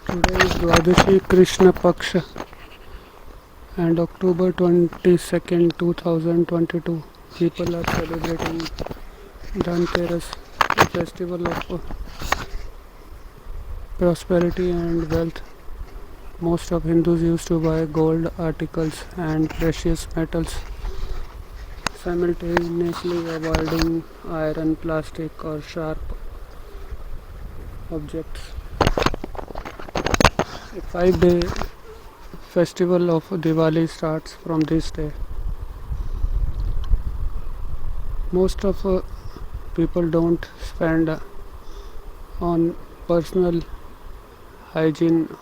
Today is Dwadashi Krishna Paksha and October 22nd, 2022. People are celebrating Dhanteras, a festival of prosperity and wealth. Most of Hindus used to buy gold articles and precious metals, simultaneously avoiding iron, plastic, or sharp objects. A 5 day festival of Diwali starts from this day. Most of people don't spend on personal hygiene,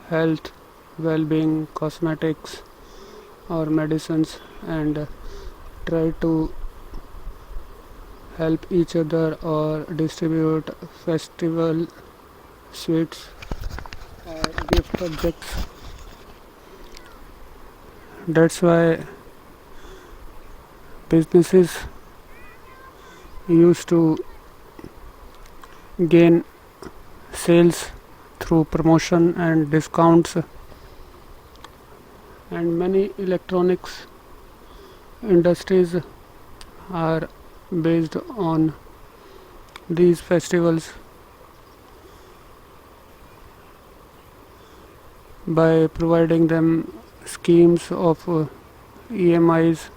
health, well-being, cosmetics, or medicines, and try to help each other or distribute festival sweets or gift objects. That's why businesses used to gain sales through promotion and discounts, and many electronics industries are based on these festivals by providing them schemes of EMIs,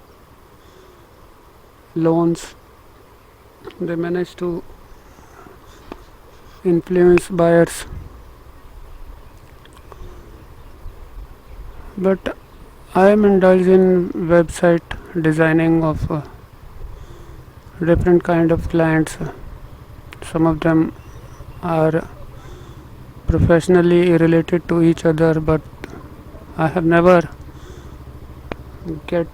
loans. They manage to influence buyers, but I am indulged in website designing of different kind of clients. Some of them are professionally related to each other, but I have never get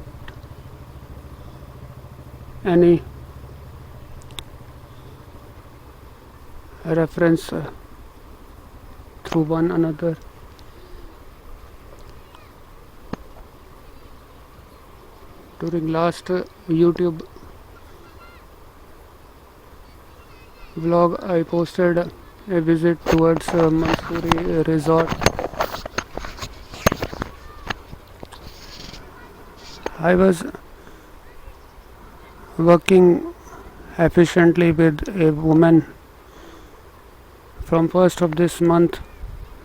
any reference through one another. During last YouTube vlog, I posted a visit towards Mossouri Resort. I was working efficiently with a woman from 1st of this month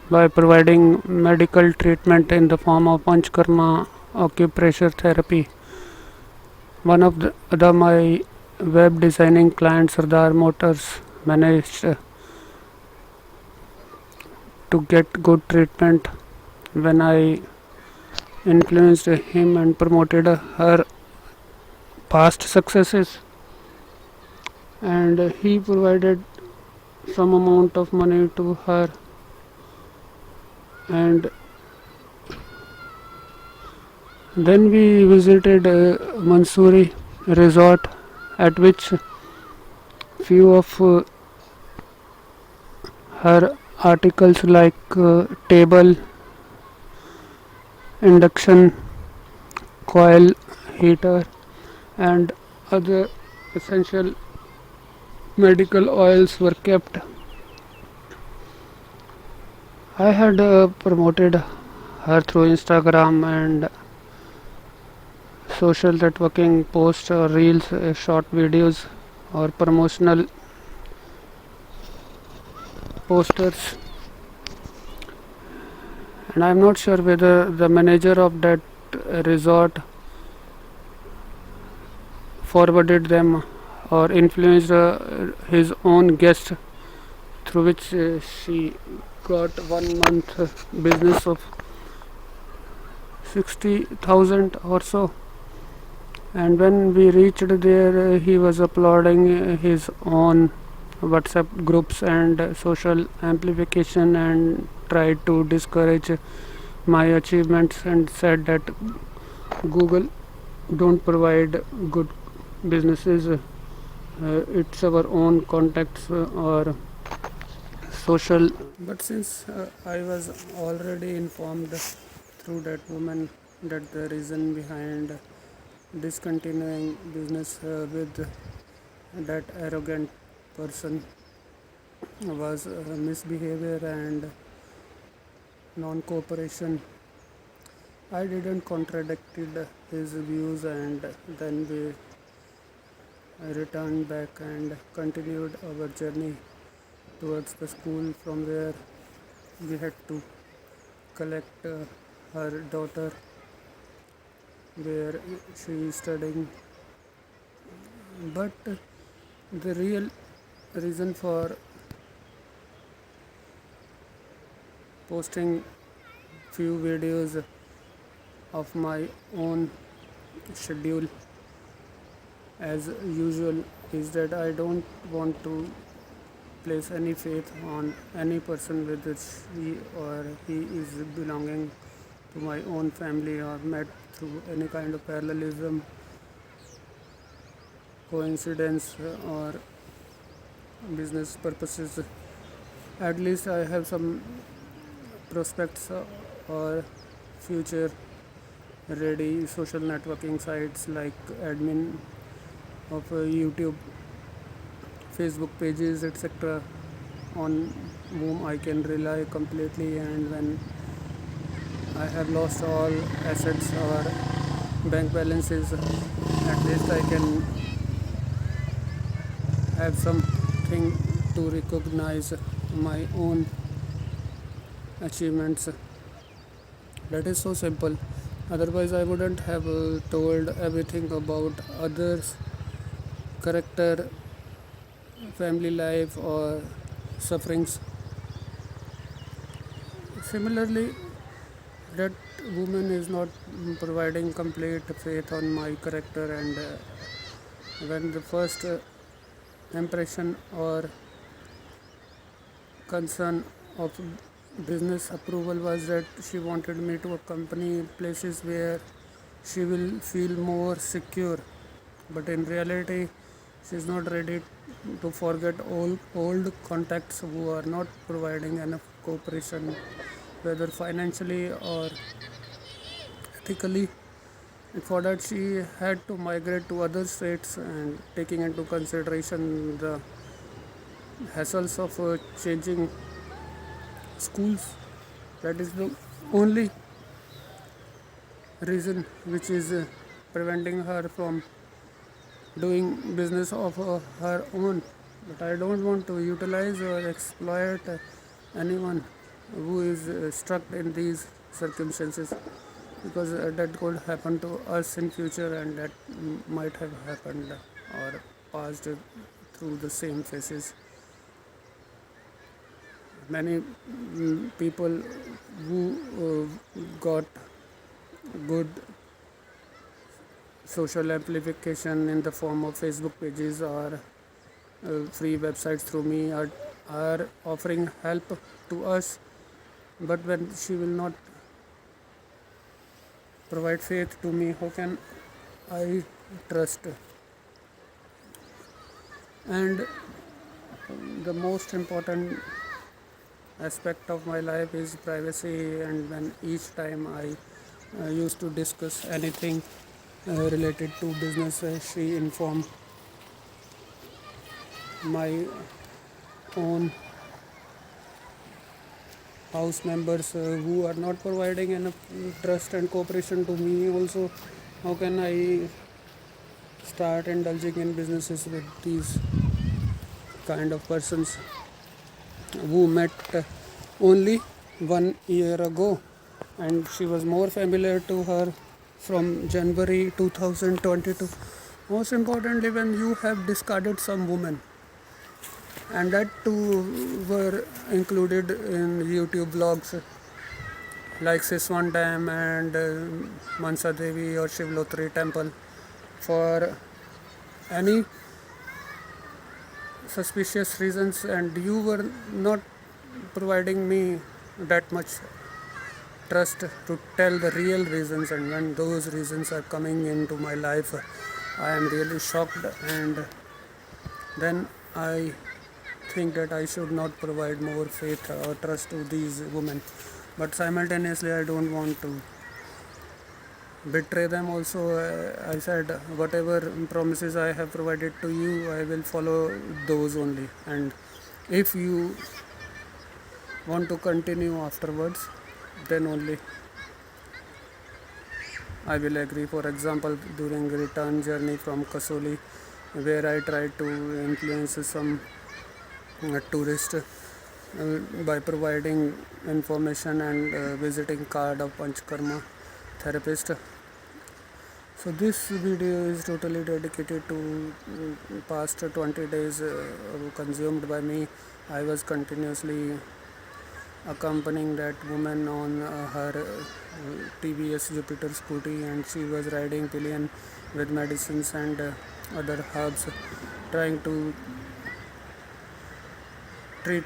by providing medical treatment in the form of Panchkarma acupressure therapy. One of my web designing client, Sardar Motors, managed to get good treatment when I influenced him and promoted her past successes, and he provided some amount of money to her, and then we visited Mossouri Resort, at which few of her articles like table, induction, coil, heater, and other essential medical oils were kept. I had promoted her through Instagram and social networking posts or reels, short videos, or promotional posters, and I'm not sure whether the manager of that resort forwarded them or influenced his own guest, through which she got 1 month business of 60,000 or so. And when we reached there, he was uploading his own WhatsApp groups and social amplification, and tried to discourage my achievements and said that Google don't provide good businesses, it's our own contacts or social. But since I was already informed through that woman that the reason behind discontinuing business with that arrogant person was misbehavior and non-cooperation. I didn't contradicted his views, and then we returned back and continued our journey towards the school from where we had to collect her daughter where she is studying. But the real reason for posting few videos of my own schedule as usual is that I don't want to place any faith on any person whether she or he is belonging to my own family or met through any kind of parallelism, coincidence, or business purposes. At least I have some prospects or future ready social networking sites like admin of YouTube, Facebook pages, etc., on whom I can rely completely. And when I have lost all assets or bank balances, at least I can have something to recognize my own achievements. That is so simple. Otherwise, I wouldn't have told everything about others' character, family life, or sufferings. Similarly, that woman is not providing complete faith on my character, and when the first impression or concern of business approval was that she wanted me to accompany places where she will feel more secure, but in reality she is not ready to forget all old contacts who are not providing enough cooperation whether financially or ethically. And for that she had to migrate to other states, and taking into consideration the hassles of changing schools. That is the only reason which is preventing her from doing business of her own. But I don't want to utilize or exploit anyone who is stuck in these circumstances, because that could happen to us in future, and that might have happened or passed through the same phases. Many people who got good social amplification in the form of Facebook pages or free websites through me are offering help to us, but when she will not provide faith to me, how can I trust? And the most important aspect of my life is privacy, and when each time I used to discuss anything related to business, she informed my own house members who are not providing enough trust and cooperation to me also. How can I start indulging in businesses with these kind of persons who met only 1 year ago, and she was more familiar to her from January 2022. Most importantly, when you have discarded some women, and that too were included in YouTube vlogs like Siswan Dam and Mansa Devi or Shivlotri temple, for any suspicious reasons, and you were not providing me that much trust to tell the real reasons. And when those reasons are coming into my life, I am really shocked, and then I think that I should not provide more faith or trust to these women. But simultaneously, I don't want to betray them also. I said whatever promises I have provided to you, I will follow those only, and if you want to continue afterwards, then only I will agree. For example, during return journey from Kasoli, where I tried to influence some tourist by providing information and visiting card of Panchkarma therapist. So this video is totally dedicated to past 20 days consumed by me. I was continuously accompanying that woman on her TVS Jupiter scooty, and she was riding pillion with medicines and other herbs, trying to treat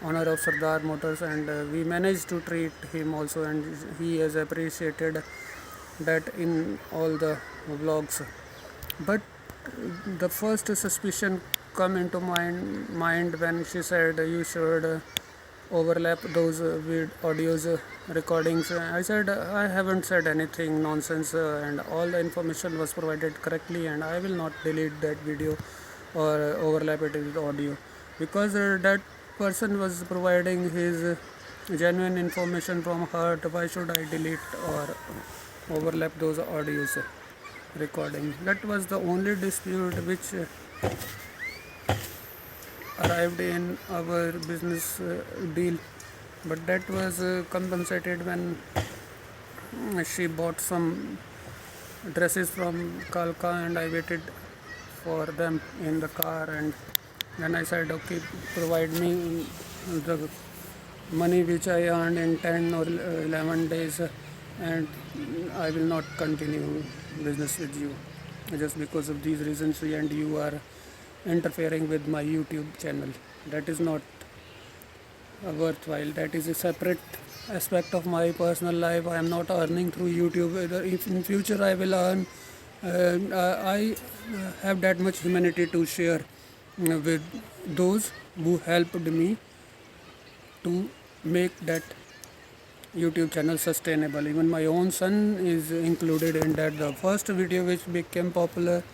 honor of Sardar Motors, and we managed to treat him also, and he has appreciated that in all the vlogs. But the first suspicion come into my mind when she said you should overlap those audios recordings. I said I haven't said anything nonsense, and all the information was provided correctly, and I will not delete that video or overlap it with audio, because that person was providing his genuine information from heart. Why should I delete or overlap those audios recording? That was the only dispute which arrived in our business deal, but that was compensated when she bought some dresses from Kalka, and I waited for them in the car, and then I said, okay, provide me the money which I earned in 10 or 11 days, and I will not continue business with you just because of these reasons, and you are interfering with my YouTube channel. That is not worthwhile. That is a separate aspect of my personal life. I am not earning through YouTube. If in future I will earn, I have that much humanity to share with those who helped me to make that YouTube channel sustainable. Even my own son is included in that. The first video which became popular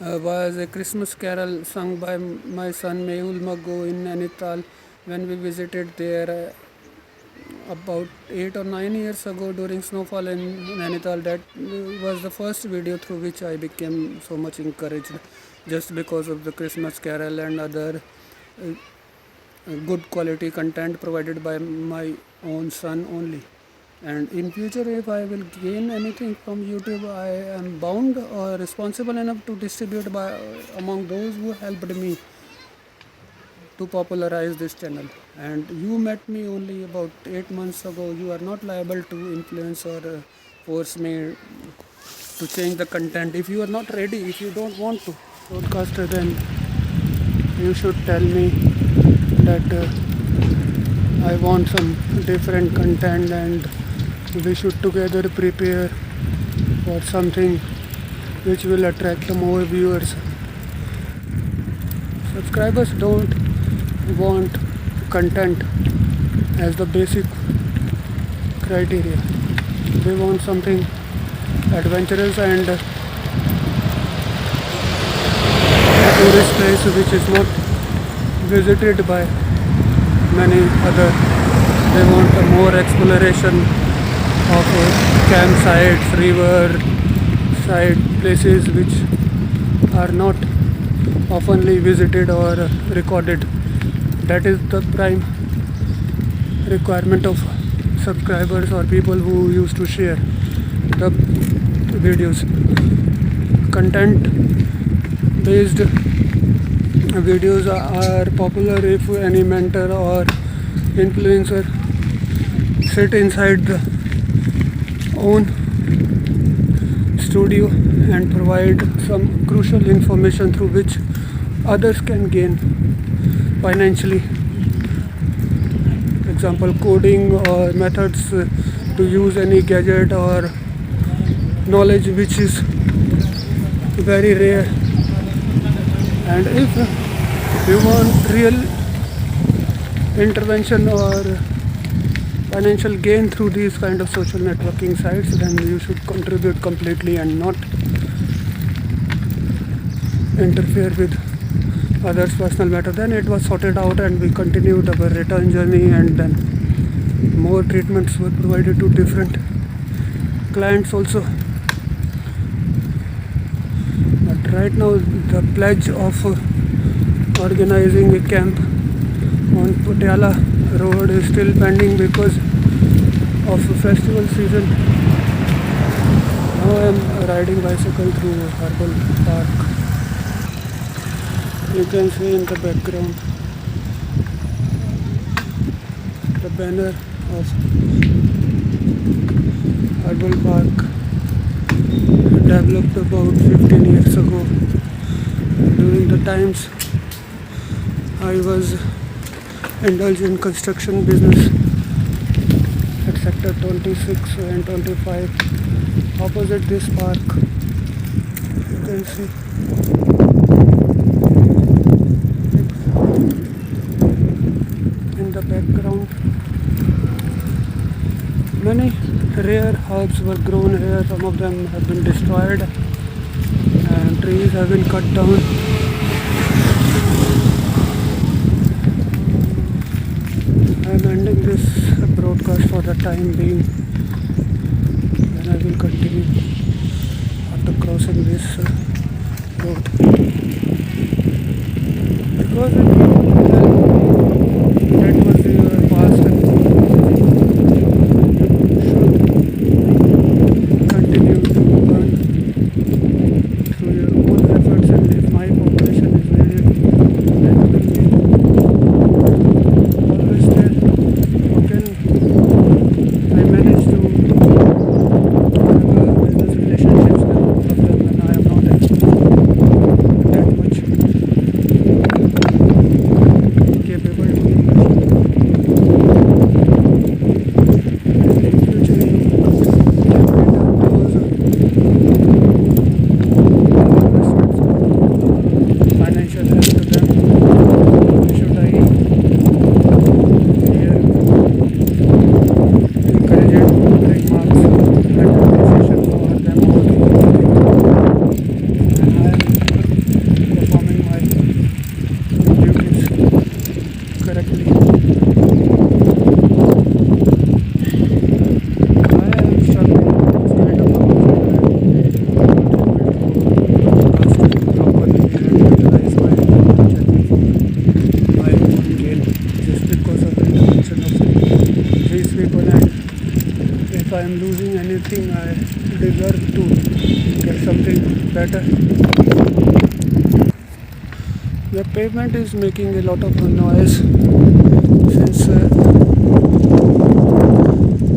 was a Christmas carol sung by my son Mehul Maggo in Nainital when we visited there about 8 or 9 years ago during snowfall in Nainital. That was the first video through which I became so much encouraged, just because of the Christmas carol and other good quality content provided by my own son only. And in future, if I will gain anything from YouTube, I am bound or responsible enough to distribute by among those who helped me to popularize this channel. And you met me only about 8 months ago. You are not liable to influence or force me to change the content. If you are not ready, if you don't want to broadcast, then you should tell me that I want some different content, and we should together prepare for something which will attract more viewers. Subscribers don't want content as the basic criteria. They want something adventurous and a tourist place which is not visited by many other. They want a more exploration of campsites, river side places which are not oftenly visited or recorded. That is the prime requirement of subscribers or people who used to share the videos. Content based videos are popular if any mentor or influencer sit inside the own studio and provide some crucial information through which others can gain financially. For example, coding or methods to use any gadget or knowledge which is very rare. And if you want real intervention or financial gain through these kind of social networking sites, then you should contribute completely and not interfere with others' personal matter. Then it was sorted out and we continued our return journey, and then more treatments were provided to different clients also. But right now the pledge of organizing a camp on Patiala road is still pending because of festival season. Now I am riding bicycle through Herbal Park. You can see in the background the banner of Herbal Park, developed about 15 years ago. During the times I was indulged in construction business at sector 26 and 25 opposite this park. You can see in the background many rare herbs were grown here. Some of them have been destroyed and trees have been cut down. I am ending this broadcast for the time being, and I will continue after crossing this road, because it that was the past and should continue to learn through your own efforts, and if my cooperation is needed, then you will be always there. How can I manage to have business relationships with all of them when I am not that much capable to invest? And in future you can return those investments, financial help to them. Should I here encourage remarks and appreciation for them all, and I am performing my duties correctly. I am struggling with this kind of opportunity and not able to broadcast properly and utilize my channel for my own gain, just because of the intervention of these people. And if I am losing anything, I deserve to get something better. The pavement is making a lot of noise since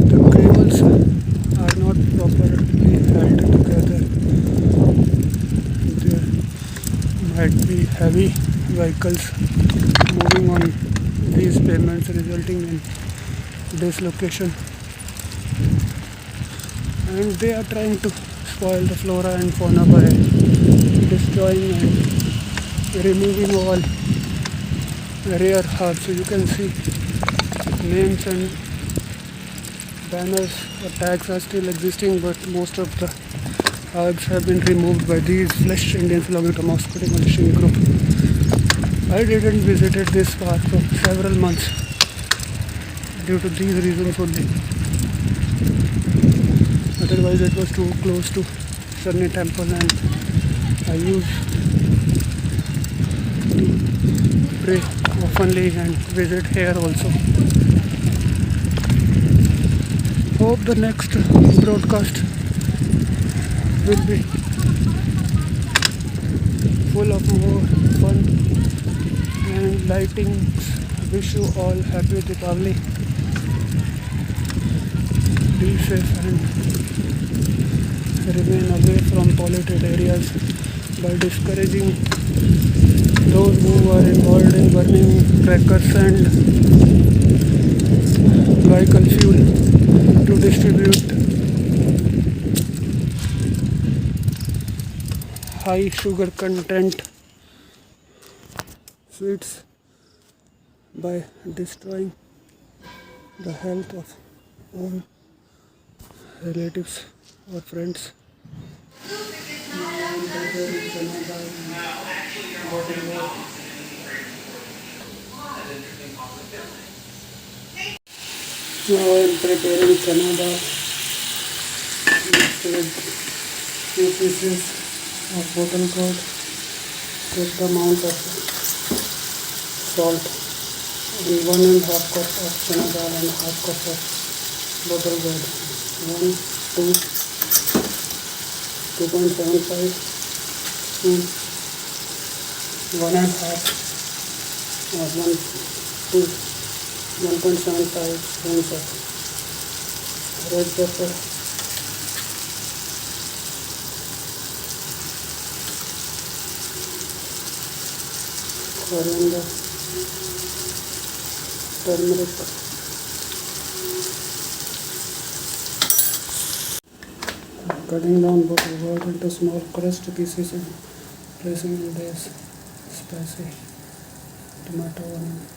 the cables are not properly held together. There might be heavy vehicles moving on these pavements, resulting in dislocation, and they are trying to spoil the flora and fauna by destroying and removing all rare herbs. So you can see names and banners or tags are still existing, but most of the herbs have been removed by these flesh Indians belonging to Mossouri Resort group. I didn't visited this park for several months due to these reasons only. Otherwise it was too close to Shani temple, and I used to pray oftenly and visit here also. Hope the next broadcast will be full of more fun and lightings. Wish you all happy Diwali. Be safe and remain away from polluted areas by discouraging those who are involved in burning crackers and vehicle fuel to distribute high sugar content sweets by destroying the health of own relatives or friends. Now I am preparing chana dal mixed with 2 pieces of bottle gourd. Take the amount of salt and 1.5 cup of chana dal and half cup of bottle gourd. 1, 2, 2.75 spoon, 1.5 or 1, 2, 1.75 spoons of red pepper, coriander, turmeric, cutting down bottle gourd into small crushed pieces and placing in this spicy tomato onion.